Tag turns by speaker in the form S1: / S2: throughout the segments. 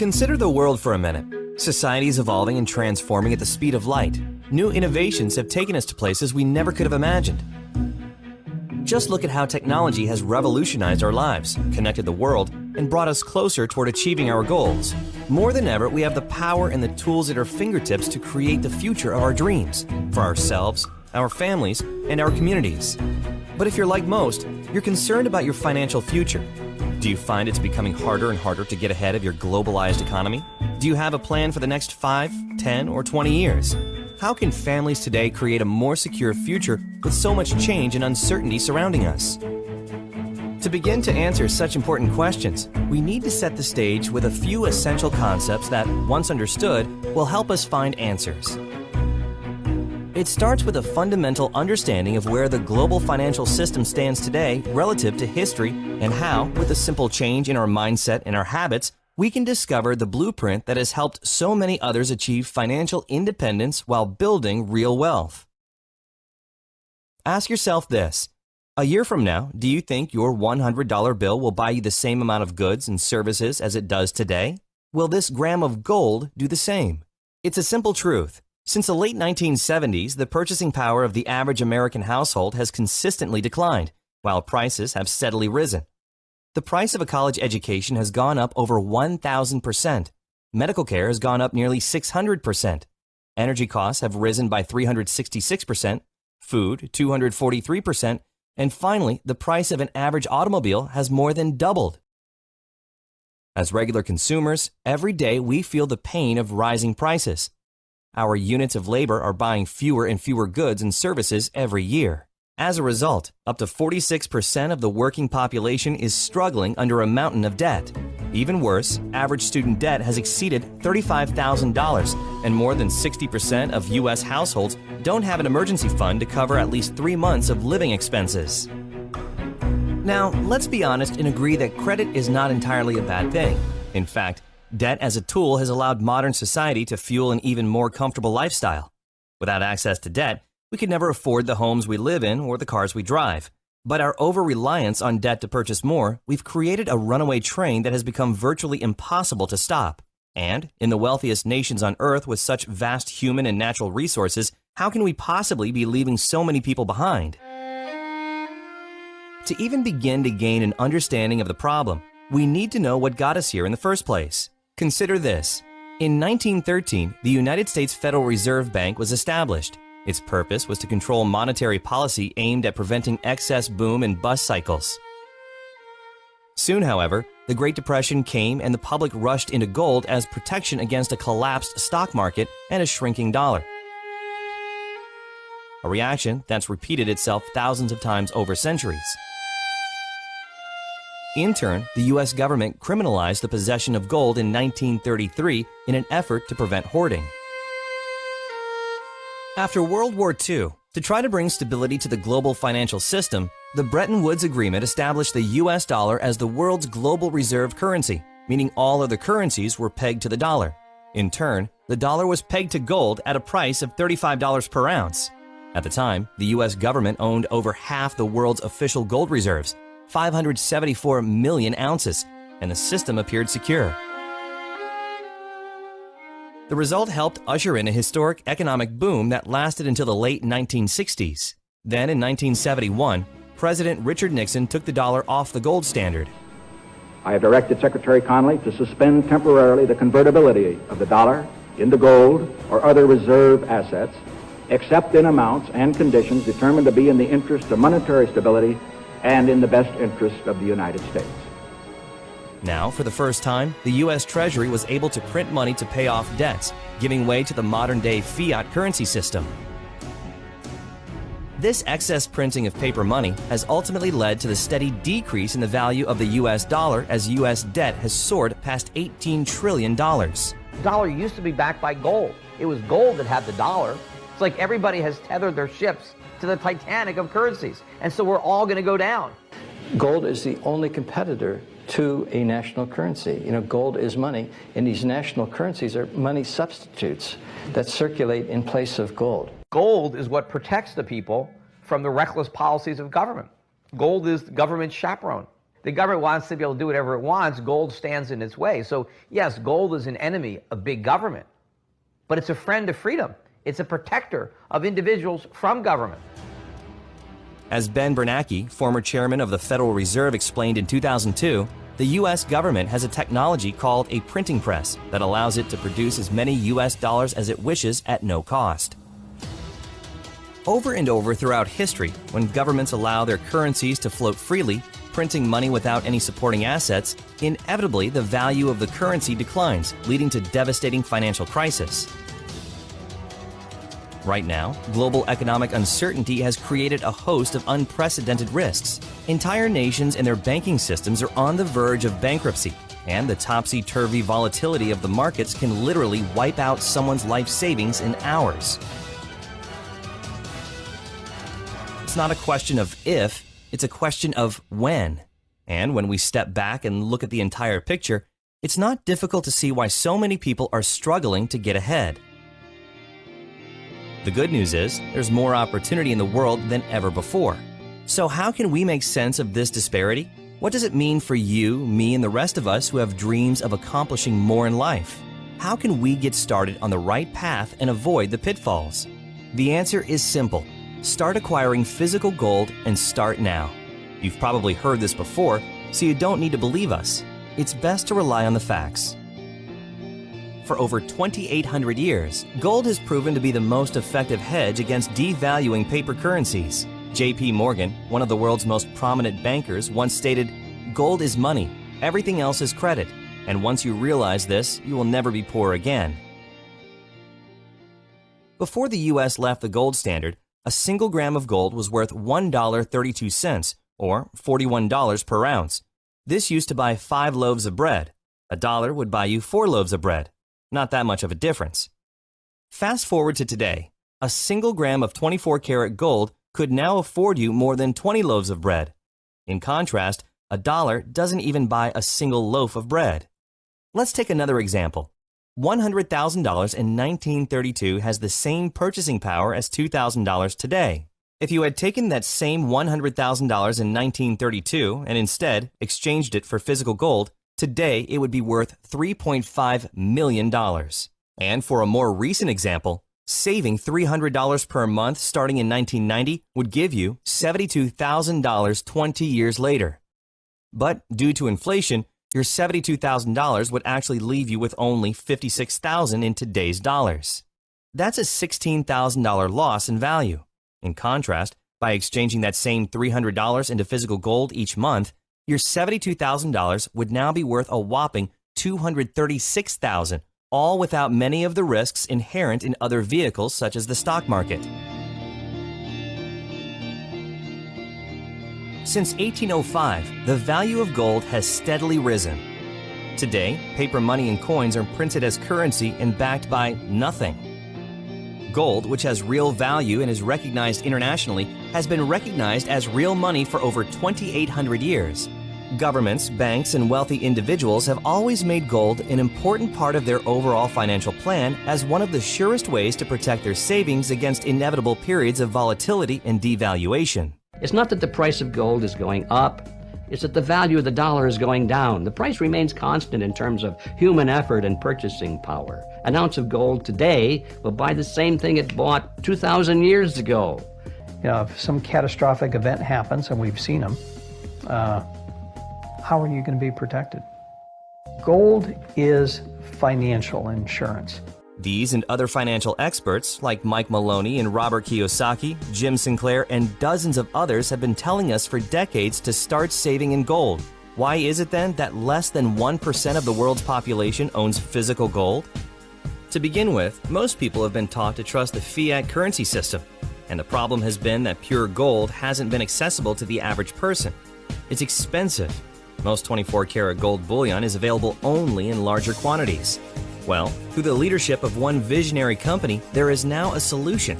S1: Consider the world for a minute. Society is evolving and transforming at the speed of light. New innovations have taken us to places we never could have imagined. Just look at how technology has revolutionized our lives, connected the world, and brought us closer toward achieving our goals. More than ever, we have the power and the tools at our fingertips to create the future of our dreams, for ourselves, our families, and our communities. But if you're like most, you're concerned about your financial future. Do you find it's becoming harder and harder to get ahead of your globalized economy? Do you have a plan for the next 5, 10, or 20 years? How can families today create a more secure future with so much change and uncertainty surrounding us? To begin to answer such important questions, we need to set the stage with a few essential concepts that, once understood, will help us find answers. It starts with a fundamental understanding of where the global financial system stands today relative to history and how, with a simple change in our mindset and our habits, we can discover the blueprint that has helped so many others achieve financial independence while building real wealth. Ask yourself this: a year from now, do you think your $100 bill will buy you the same amount of goods and services as it does today? Will this gram of gold do the same? It's a simple truth. Since the late 1970s, the purchasing power of the average American household has consistently declined, while prices have steadily risen. The price of a college education has gone up over 1,000%. Medical care has gone up nearly 600%. Energy costs have risen by 366%, food 243%, and finally, the price of an average automobile has more than doubled. As regular consumers, every day we feel the pain of rising prices. Our units of labor are buying fewer and fewer goods and services every year. As a result, up to 46% of the working population is struggling under a mountain of debt. Even worse, average student debt has exceeded $35,000, and more than 60% of U.S. households don't have an emergency fund to cover at least 3 months of living expenses. Now, let's be honest and agree that credit is not entirely a bad thing. In fact, debt as a tool has allowed modern society to fuel an even more comfortable lifestyle. Without access to debt, we could never afford the homes we live in or the cars we drive. But our over-reliance on debt to purchase more, we've created a runaway train that has become virtually impossible to stop. And, in the wealthiest nations on Earth with such vast human and natural resources, how can we possibly be leaving so many people behind? To even begin to gain an understanding of the problem, we need to know what got us here in the first place. Consider this. In 1913, the United States Federal Reserve Bank was established. Its purpose was to control monetary policy aimed at preventing excess boom and bust cycles. Soon, however, the Great Depression came and the public rushed into gold as protection against a collapsed stock market and a shrinking dollar. A reaction that's repeated itself thousands of times over centuries. In turn, the U.S. government criminalized the possession of gold in 1933 in an effort to prevent hoarding. After World War II, to try to bring stability to the global financial system, the Bretton Woods Agreement established the U.S. dollar as the world's global reserve currency, meaning all other currencies were pegged to the dollar. In turn, the dollar was pegged to gold at a price of $35 per ounce. At the time, the U.S. government owned over half the world's official gold reserves, 574 million ounces, and the system appeared secure. The result helped usher in a historic economic boom that lasted until the late 1960s. Then, in 1971, President Richard Nixon took the dollar off the gold standard.
S2: I have directed Secretary Connally to suspend temporarily the convertibility of the dollar into gold or other reserve assets, except in amounts and conditions determined to be in the interest of monetary stability and in the best interest of the United States.
S1: Now, for the first time, the U.S. Treasury was able to print money to pay off debts, giving way to the modern-day fiat currency system. This excess printing of paper money has ultimately led to the steady decrease in the value of the U.S. dollar as U.S. debt has soared past $18 trillion.
S3: The dollar used to be backed by gold. It was gold that had the dollar. It's like everybody has tethered their ships to the Titanic of currencies, and so we're all going to go down.
S4: Gold is the only competitor to a national currency. You know, gold is money, and these national currencies are money substitutes that circulate in place of gold.
S3: Gold is what protects the people from the reckless policies of government. Gold is the government's chaperone. The government wants to be able to do whatever it wants. Gold stands in its way. So yes, gold is an enemy of big government, but it's a friend of freedom. It's a protector of individuals from government.
S1: As Ben Bernanke, former chairman of the Federal Reserve, explained in 2002, the U.S. government has a technology called a printing press that allows it to produce as many U.S. dollars as it wishes at no cost. Over and over throughout history, when governments allow their currencies to float freely, printing money without any supporting assets, inevitably the value of the currency declines, leading to devastating financial crisis. Right now, global economic uncertainty has created a host of unprecedented risks. Entire nations and their banking systems are on the verge of bankruptcy, and the topsy-turvy volatility of the markets can literally wipe out someone's life savings in hours. It's not a question of if, it's a question of when. And when we step back and look at the entire picture, it's not difficult to see why so many people are struggling to get ahead. The good news is, there's more opportunity in the world than ever before. So how can we make sense of this disparity? What does it mean for you, me, and the rest of us who have dreams of accomplishing more in life? How can we get started on the right path and avoid the pitfalls? The answer is simple. Start acquiring physical gold and start now. You've probably heard this before, so you don't need to believe us. It's best to rely on the facts. For over 2,800 years, gold has proven to be the most effective hedge against devaluing paper currencies. J.P. Morgan, one of the world's most prominent bankers, once stated, "Gold is money, everything else is credit, and once you realize this, you will never be poor again." Before the U.S. left the gold standard, a single gram of gold was worth $1.32, or $41 per ounce. This used to buy 5 loaves of bread. $1 would buy you 4 loaves of bread. Not that much of a difference. Fast forward to today. A single gram of 24-karat gold could now afford you more than 20 loaves of bread. In contrast, $1 doesn't even buy a single loaf of bread. Let's take another example. $100,000 in 1932 has the same purchasing power as $2,000 today. If you had taken that same $100,000 in 1932 and instead exchanged it for physical gold, today it would be worth $3.5 million. And for a more recent example, saving $300 per month starting in 1990 would give you $72,000 20 years later. But due to inflation, your $72,000 would actually leave you with only $56,000 in today's dollars. That's a $16,000 loss in value. In contrast, by exchanging that same $300 into physical gold each month, your $72,000 would now be worth a whopping $236,000, all without many of the risks inherent in other vehicles such as the stock market. Since 1805, the value of gold has steadily risen. Today, paper money and coins are printed as currency and backed by nothing. Gold, which has real value and is recognized internationally, has been recognized as real money for over 2,800 years. Governments, banks, and wealthy individuals have always made gold an important part of their overall financial plan as one of the surest ways to protect their savings against inevitable periods of volatility and devaluation.
S5: It's not that the price of gold is going up, it's that the value of the dollar is going down. The price remains constant in terms of human effort and purchasing power. An ounce of gold today will buy the same thing it bought 2,000 years ago.
S6: You know, if some catastrophic event happens, and we've seen them, how are you going to be protected? Gold is financial insurance.
S1: These and other financial experts, like Mike Maloney and Robert Kiyosaki, Jim Sinclair, and dozens of others have been telling us for decades to start saving in gold. Why is it then that less than 1% of the world's population owns physical gold? To begin with, most people have been taught to trust the fiat currency system, and the problem has been that pure gold hasn't been accessible to the average person. It's expensive. Most 24-karat gold bullion is available only in larger quantities. Well, through the leadership of one visionary company, there is now a solution.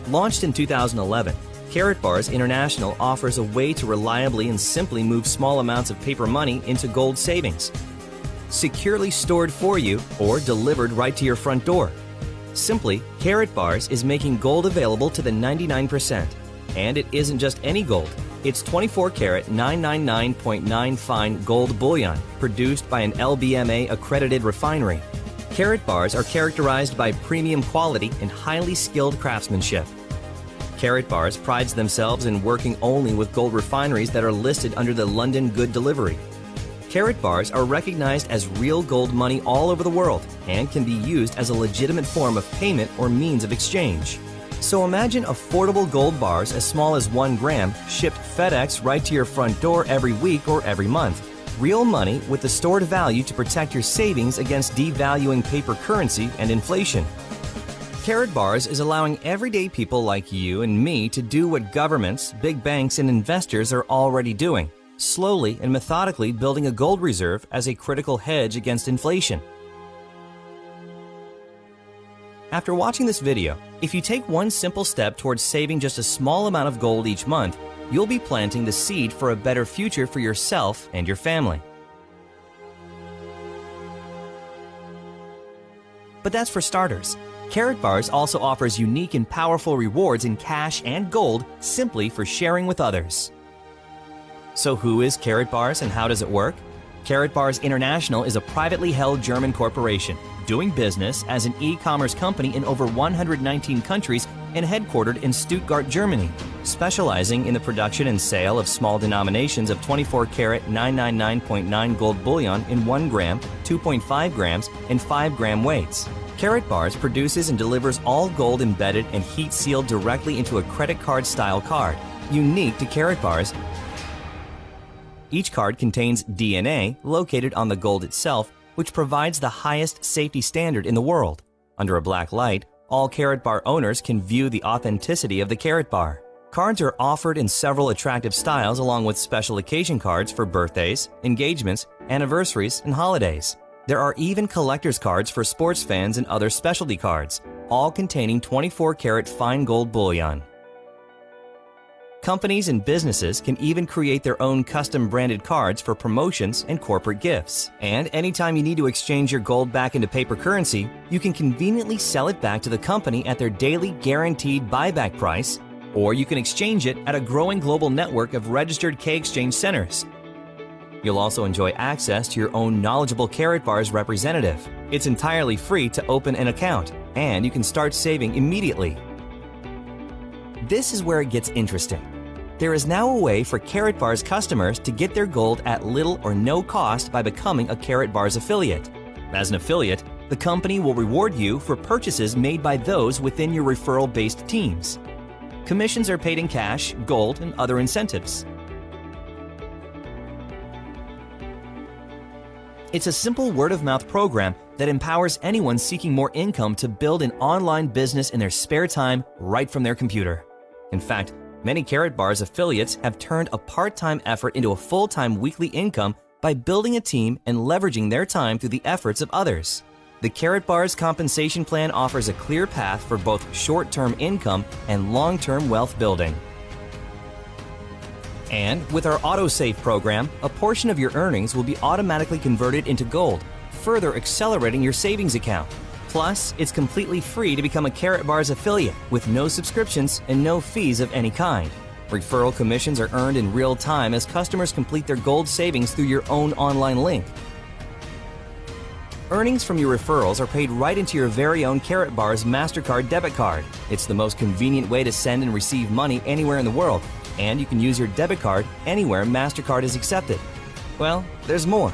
S1: Launched in 2011, Karatbars International offers a way to reliably and simply move small amounts of paper money into gold savings. Securely stored for you or delivered right to your front door. Simply, Karatbars is making gold available to the 99%. And it isn't just any gold. It's 24 karat 999.9 fine gold bullion produced by an LBMA accredited refinery. Karatbars are characterized by premium quality and highly skilled craftsmanship. Karatbars prides themselves in working only with gold refineries that are listed under the London Good Delivery. Karatbars are recognized as real gold money all over the world and can be used as a legitimate form of payment or means of exchange. So imagine affordable gold bars as small as 1 gram shipped FedEx right to your front door every week or every month. Real money with the stored value to protect your savings against devaluing paper currency and inflation. Karatbars is allowing everyday people like you and me to do what governments, big banks, and investors are already doing, slowly and methodically building a gold reserve as a critical hedge against inflation. After watching this video, if you take one simple step towards saving just a small amount of gold each month, you'll be planting the seed for a better future for yourself and your family. But that's for starters. Karatbars also offers unique and powerful rewards in cash and gold simply for sharing with others. So who is Karatbars and how does it work? Karatbars International is a privately held German corporation doing business as an e-commerce company in over 119 countries and headquartered in Stuttgart, Germany, specializing in the production and sale of small denominations of 24 karat 999.9 gold bullion in 1 gram, 2.5 grams, and 5 gram weights. Karatbars produces and delivers all gold embedded and heat sealed directly into a credit card style card, unique to Karatbars. Each card contains DNA located on the gold itself, which provides the highest safety standard in the world. Under a black light, all Karatbar owners can view the authenticity of the Karatbar. Cards are offered in several attractive styles along with special occasion cards for birthdays, engagements, anniversaries, and holidays. There are even collector's cards for sports fans and other specialty cards, all containing 24 karat fine gold bullion. Companies and businesses can even create their own custom branded cards for promotions and corporate gifts. And anytime you need to exchange your gold back into paper currency, you can conveniently sell it back to the company at their daily guaranteed buyback price, or you can exchange it at a growing global network of registered K-exchange centers. You'll also enjoy access to your own knowledgeable Karatbars representative. It's entirely free to open an account, and you can start saving immediately. This is where it gets interesting. There is now a way for Karatbars customers to get their gold at little or no cost by becoming a Karatbars affiliate. As an affiliate, the company will reward you for purchases made by those within your referral-based teams. Commissions are paid in cash, gold, and other incentives. It's a simple word-of-mouth program that empowers anyone seeking more income to build an online business in their spare time right from their computer. In fact, many Karatbars affiliates have turned a part-time effort into a full-time weekly income by building a team and leveraging their time through the efforts of others. The Karatbars compensation plan offers a clear path for both short-term income and long-term wealth building. And with our AutoSave program, a portion of your earnings will be automatically converted into gold, further accelerating your savings account. Plus, it's completely free to become a Karatbars affiliate with no subscriptions and no fees of any kind. Referral commissions are earned in real time as customers complete their gold savings through your own online link. Earnings from your referrals are paid right into your very own Karatbars MasterCard debit card. It's the most convenient way to send and receive money anywhere in the world, and you can use your debit card anywhere MasterCard is accepted. Well, there's more.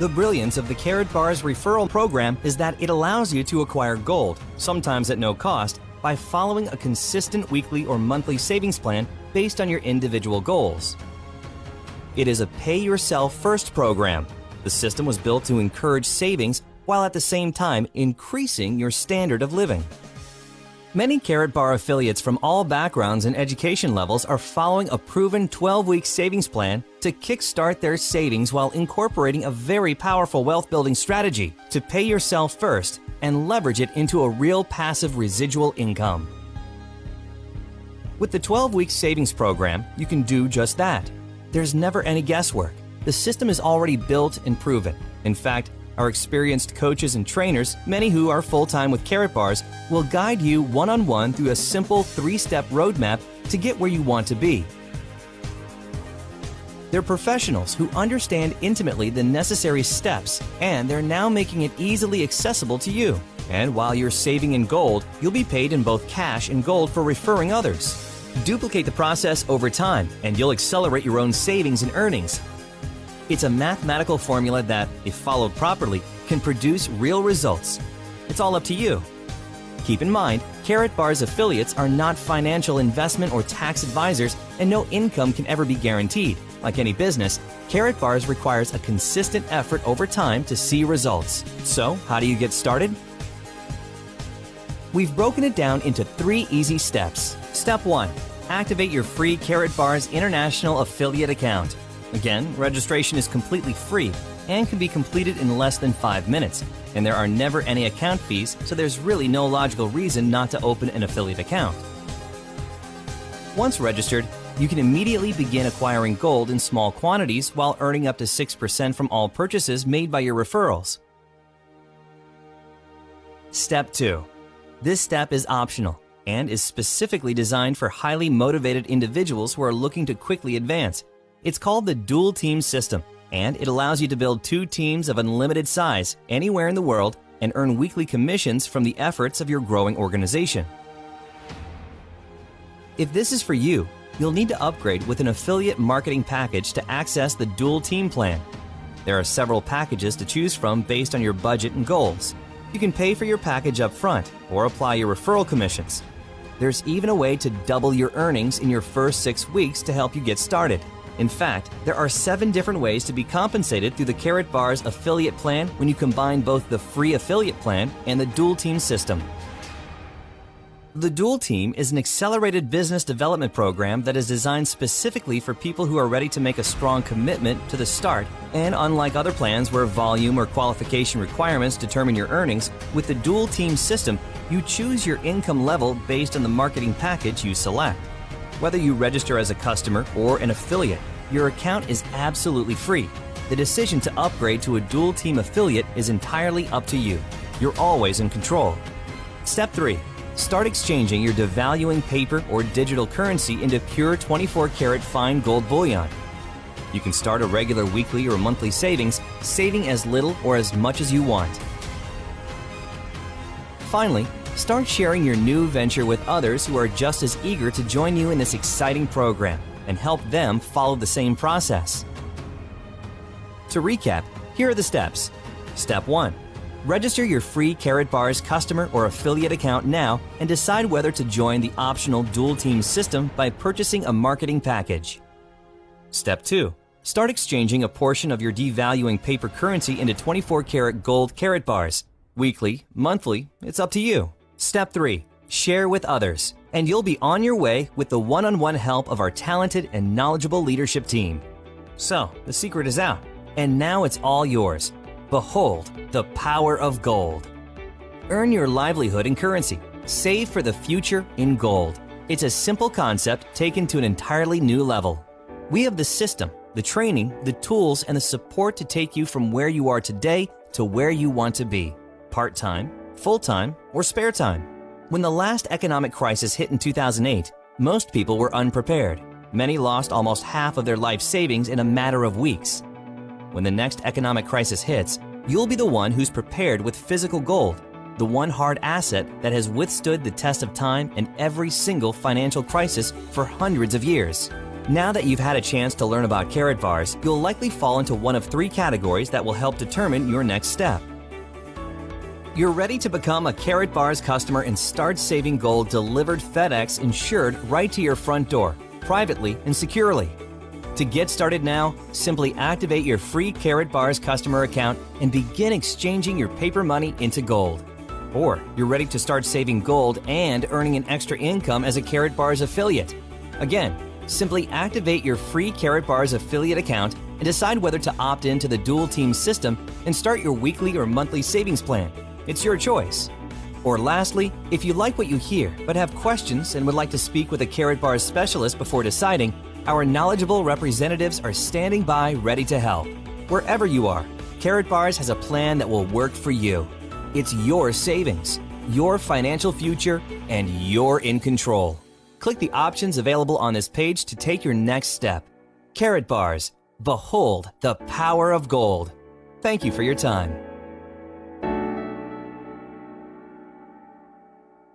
S1: The brilliance of the Karatbars referral program is that it allows you to acquire gold, sometimes at no cost, by following a consistent weekly or monthly savings plan based on your individual goals. It is a pay-yourself-first program. The system was built to encourage savings while at the same time increasing your standard of living. Many Karatbar affiliates from all backgrounds and education levels are following a proven 12-week savings plan to kickstart their savings while incorporating a very powerful wealth-building strategy to pay yourself first and leverage it into a real passive residual income. With the 12-week savings program, you can do just that. There's never any guesswork. The system is already built and proven. In fact, our experienced coaches and trainers, many who are full-time with Karatbars, will guide you one-on-one through a simple 3-step roadmap to get where you want to be. They're professionals who understand intimately the necessary steps, and they're now making it easily accessible to you. And while you're saving in gold, you'll be paid in both cash and gold for referring others. Duplicate the process over time, and you'll accelerate your own savings and earnings. It's a mathematical formula that, if followed properly, can produce real results. It's all up to you. Keep in mind, Karatbars affiliates are not financial investment or tax advisors, and no income can ever be guaranteed. Like any business, Karatbars requires a consistent effort over time to see results. So, how do you get started? We've broken it down into 3 easy steps. Step 1. Activate your free Karatbars International Affiliate account. Again, registration is completely free and can be completed in less than 5 minutes, and there are never any account fees, so there's really no logical reason not to open an affiliate account. Once registered, you can immediately begin acquiring gold in small quantities while earning up to 6% from all purchases made by your referrals. Step 2. This step is optional and is specifically designed for highly motivated individuals who are looking to quickly advance. It's called the dual team system, and it allows you to build 2 teams of unlimited size anywhere in the world and earn weekly commissions from the efforts of your growing organization. If this is for you, you'll need to upgrade with an affiliate marketing package to access the dual team plan. There are several packages to choose from based on your budget and goals. You can pay for your package up front or apply your referral commissions. There's even a way to double your earnings in your first 6 weeks to help you get started. In fact, there are 7 different ways to be compensated through the Karatbars affiliate plan when you combine both the free affiliate plan and the dual team system. The Dual Team is an accelerated business development program that is designed specifically for people who are ready to make a strong commitment to the start, and unlike other plans where volume or qualification requirements determine your earnings, with the Dual Team system, you choose your income level based on the marketing package you select. Whether you register as a customer or an affiliate, your account is absolutely free. The decision to upgrade to a Dual Team affiliate is entirely up to you. You're always in control. Step 3. Start exchanging your devaluing paper or digital currency into pure 24-karat fine gold bullion. You can start a regular weekly or monthly savings, saving as little or as much as you want. Finally, start sharing your new venture with others who are just as eager to join you in this exciting program and help them follow the same process. To recap, here are the steps. Step 1. Register your free Karatbars customer or affiliate account now and decide whether to join the optional Dual Team system by purchasing a marketing package. Step 2. Start exchanging a portion of your devaluing paper currency into 24-karat gold Karatbars. Weekly, monthly, it's up to you. Step 3. Share with others, and you'll be on your way with the one-on-one help of our talented and knowledgeable leadership team. So, the secret is out, and now it's all yours. Behold the power of gold. Earn your livelihood in currency. Save for the future in gold. It's a simple concept taken to an entirely new level. We have the system, the training, the tools, and the support to take you from where you are today to where you want to be. Part-time, full-time, or spare time. When the last economic crisis hit in 2008, most people were unprepared. Many lost almost half of their life savings in a matter of weeks. When the next economic crisis hits, you'll be the one who's prepared with physical gold, the one hard asset that has withstood the test of time and every single financial crisis for hundreds of years. Now that you've had a chance to learn about Karatbars, you'll likely fall into one of 3 categories that will help determine your next step. You're ready to become a Karatbars customer and start saving gold delivered FedEx insured right to your front door, privately and securely. To get started now, simply activate your free Karatbars customer account and begin exchanging your paper money into gold. Or you're ready to start saving gold and earning an extra income as a Karatbars affiliate. Again, simply activate your free Karatbars affiliate account and decide whether to opt into the Dual Team system and start your weekly or monthly savings plan. It's your choice. Or lastly, if you like what you hear but have questions and would like to speak with a Karatbars specialist before deciding, our knowledgeable representatives are standing by ready to help. Wherever you are, Karatbars has a plan that will work for you. It's your savings, your financial future, and you're in control. Click the options available on this page to take your next step. Karatbars, Behold the power of gold. Thank you for your time.